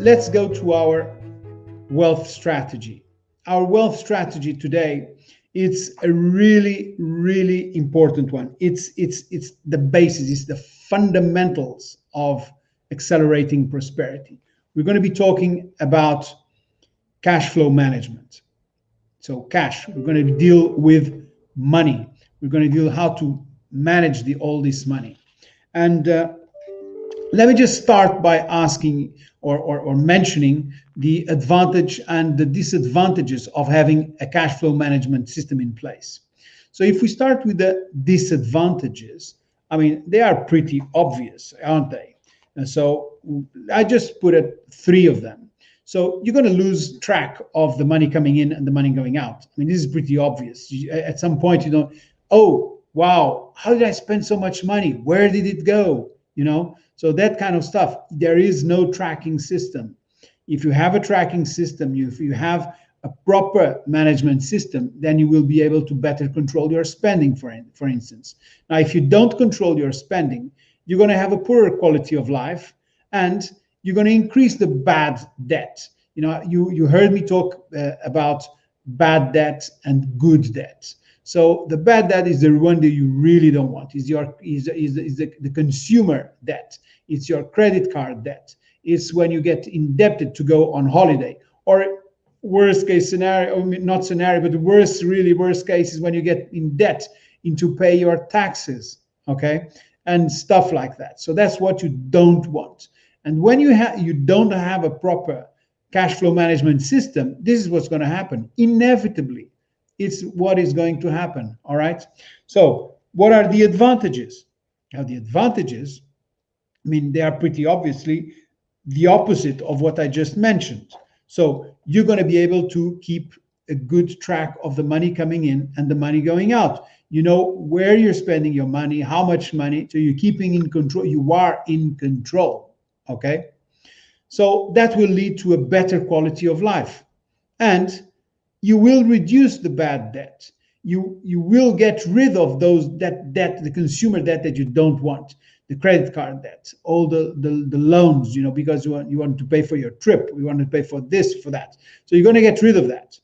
let's go to our wealth strategy. Our wealth strategy today, it's a really, really important one. It's the basis, it's the fundamentals of accelerating prosperity. We're going to be talking about cash flow management. So cash, we're going to deal with money. We're going to deal how to manage all this money. And let me just start by asking or mentioning the advantage and the disadvantages of having a cash flow management system in place. So if we start with the disadvantages, I mean, they are pretty obvious, aren't they? And so I just put three of them. So you're going to lose track of the money coming in and the money going out. I mean, this is pretty obvious. At some point, you know, oh, wow, how did I spend so much money? Where did it go? You know, so that kind of stuff. There is no tracking system. If you have a tracking system, if you have a proper management system, then you will be able to better control your spending, for instance. Now, if you don't control your spending, you're going to have a poorer quality of life, and you're going to increase the bad debt. You know, you heard me talk about bad debt and good debt. So the bad debt is the one that you really don't want. Is the consumer debt. It's your credit card debt. It's when you get indebted to go on holiday. Or worst case scenario, not scenario, but the worst case is when you get in debt to pay your taxes, okay? And stuff like that. So that's what you don't want. And when you don't have a proper cash flow management system, this is what's going to happen. Inevitably, it's what is going to happen, all right? So what are the advantages? Now, the advantages, I mean, they are pretty obviously the opposite of what I just mentioned. So you're going to be able to keep a good track of the money coming in and the money going out. You know where you're spending your money, how much money, so you're keeping in control. You are in control, okay? So that will lead to a better quality of life. And you will reduce the bad debt. You will get rid of that debt, the consumer debt that you don't want, the credit card debt, all the loans, you know, because you want to pay for your trip, you want to pay for this, for that. So you're going to get rid of that.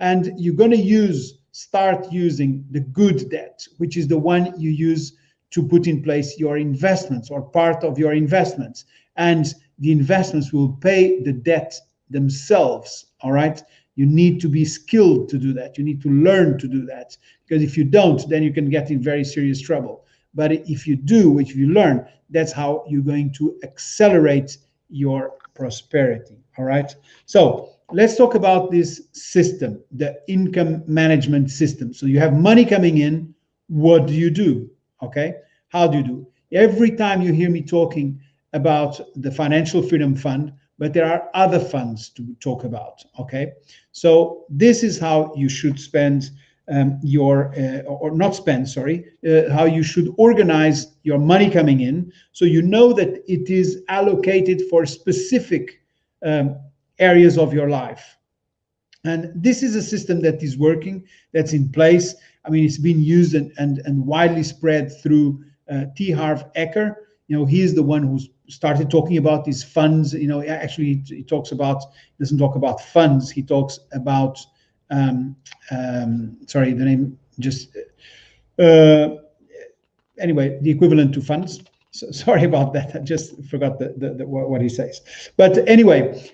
And you're going to start using the good debt, which is the one you use to put in place your investments or part of your investments. And the investments will pay the debt themselves, all right? You need to be skilled to do that. You need to learn to do that, because if you don't, then you can get in very serious trouble. But if you do, if you learn, that's how you're going to accelerate your prosperity, all right? So let's talk about this system, the income management system. So you have money coming in. What do you do? Okay, how do you do? Every time you hear me talking about the Financial Freedom Fund, but there are other funds to talk about, okay? So this is how you should spend how you should organize your money coming in, so you know that it is allocated for specific areas of your life. And this is a system that is working, that's in place. I mean, it's been used and widely spread through T. Harv Eker. You know, he's the one who's started talking about these funds. You know, actually he doesn't talk about funds. He talks about, sorry, the name just, anyway, the equivalent to funds. So sorry about that. I just forgot what he says. But anyway,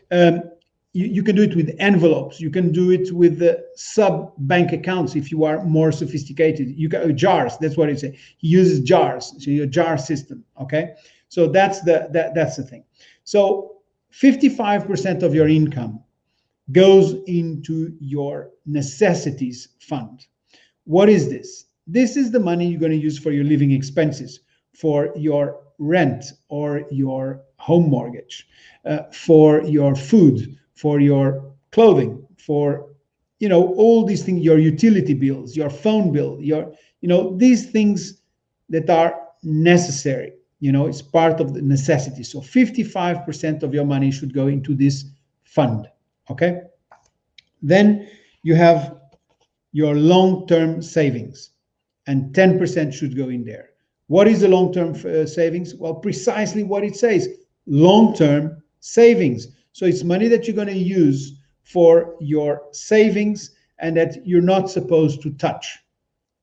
you can do it with envelopes. You can do it with the sub-bank accounts if you are more sophisticated. You got jars. That's what he says. He uses jars. So your jar system. Okay. So that's the thing. So 55% of your income goes into your necessities fund. What is this? This is the money you're going to use for your living expenses, for your rent or your home mortgage, for your food, for your clothing, for, you know, all these things, your utility bills, your phone bill, these things that are necessary. You know, it's part of the necessity. So 55% of your money should go into this fund, okay? Then you have your long-term savings, and 10% should go in there. What is the long-term savings? Well, precisely what it says, long-term savings. So it's money that you're going to use for your savings and that you're not supposed to touch.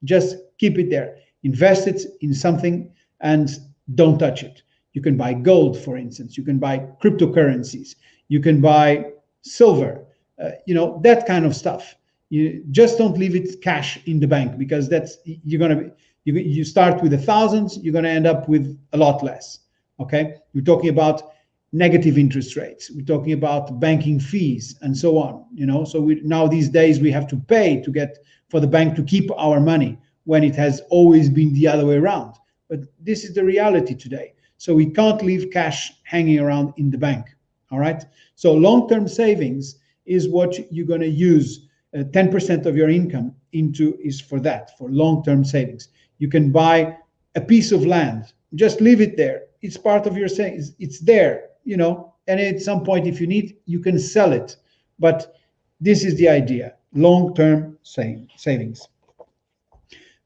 Just keep it there. Invest it in something and don't touch it. You can buy gold, for instance. You can buy cryptocurrencies. You can buy silver, that kind of stuff. You just don't leave it cash in the bank, because that's you're gonna be you start with 1,000, you're gonna end up with a lot less. Okay, we're talking about negative interest rates. We're talking about banking fees and so on. So now these days we have to pay to get for the bank to keep our money, when it has always been the other way around. But this is the reality today. So we can't leave cash hanging around in the bank. All right. So long-term savings is what you're going to use 10% of your income into, is for that, for long-term savings. You can buy a piece of land, just leave it there. It's part of your savings. It's there, and at some point, if you need, you can sell it. But this is the idea, long-term savings.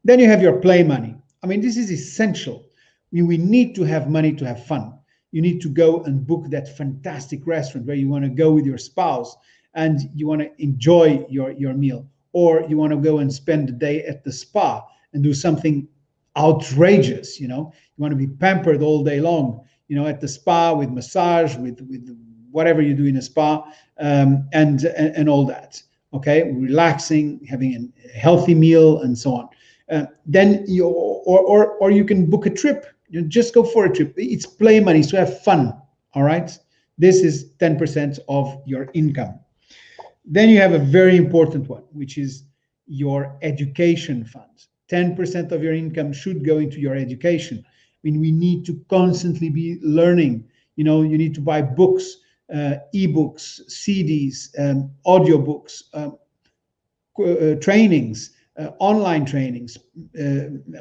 Then you have your play money. I mean, this is essential. We need to have money to have fun. You need to go and book that fantastic restaurant where you want to go with your spouse and you want to enjoy your meal. Or you want to go and spend the day at the spa and do something outrageous. You want to be pampered all day long, at the spa with massage, with whatever you do in a spa, and all that. Okay, relaxing, having a healthy meal, and so on. Then or you can book a trip. You just go for a trip. It's play money, so have fun. All right. This is 10% of your income. Then you have a very important one, which is your education fund. 10% of your income should go into your education. I mean, we need to constantly be learning. You need to buy books, ebooks, CDs, audiobooks, trainings, online trainings,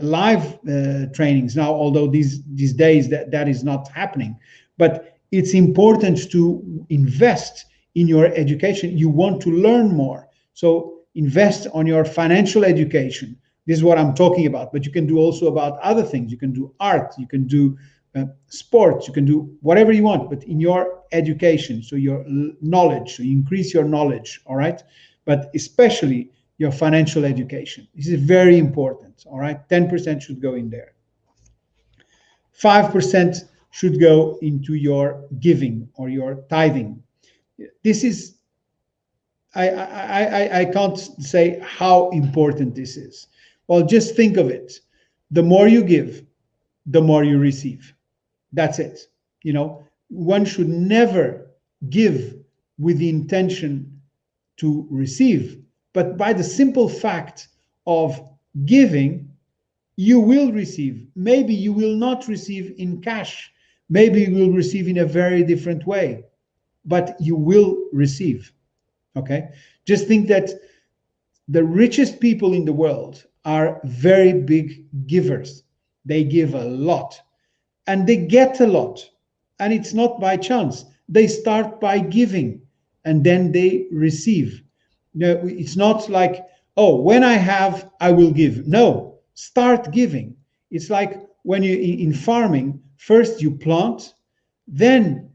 live trainings. Now, although these days that is not happening, but it's important to invest in your education. You want to learn more, so invest on your financial education. This is what I'm talking about, but you can do also about other things. You can do art, you can do sports, you can do whatever you want, but in your education, so your knowledge, so you increase your knowledge, all right? But especially your financial education. This is very important, all right? 10% should go in there. 5% should go into your giving or your tithing. This is, I can't say how important this is. Well, just think of it. The more you give, the more you receive. That's it. One should never give with the intention to receive, but by the simple fact of giving, you will receive. Maybe you will not receive in cash. Maybe you will receive in a very different way, but you will receive. Okay? Just think that the richest people in the world are very big givers. They give a lot and they get a lot. And it's not by chance. They start by giving and then they receive. It's not like, oh, when I have, I will give. No, start giving. It's like when you in farming, first you plant, then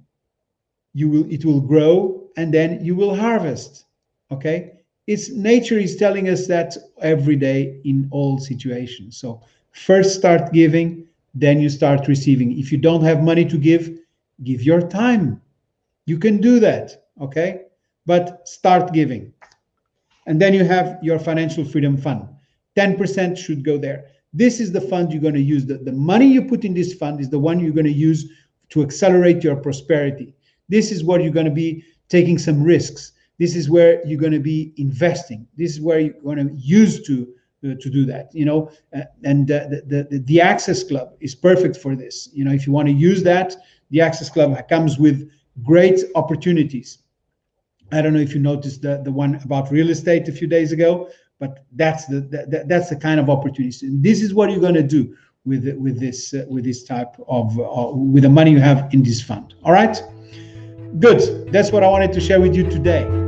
it will grow, and then you will harvest. Okay? Nature is telling us that every day in all situations. So first start giving, then you start receiving. If you don't have money to give your time. You can do that, okay? But start giving. And then you have your financial freedom fund. 10% should go there. This is the fund you're going to use. The money you put in this fund is the one you're going to use to accelerate your prosperity. This is what you're going to be taking some risks. This is where you're going to be investing. This is where you're going to use to do that, and the Access Club is perfect for this. If you want to use that, the Access Club comes with great opportunities. I don't know if you noticed the one about real estate a few days ago, but that's the kind of opportunities. And this is what you're going to do with this type of with the money you have in this fund. All right, good. That's what I wanted to share with you today.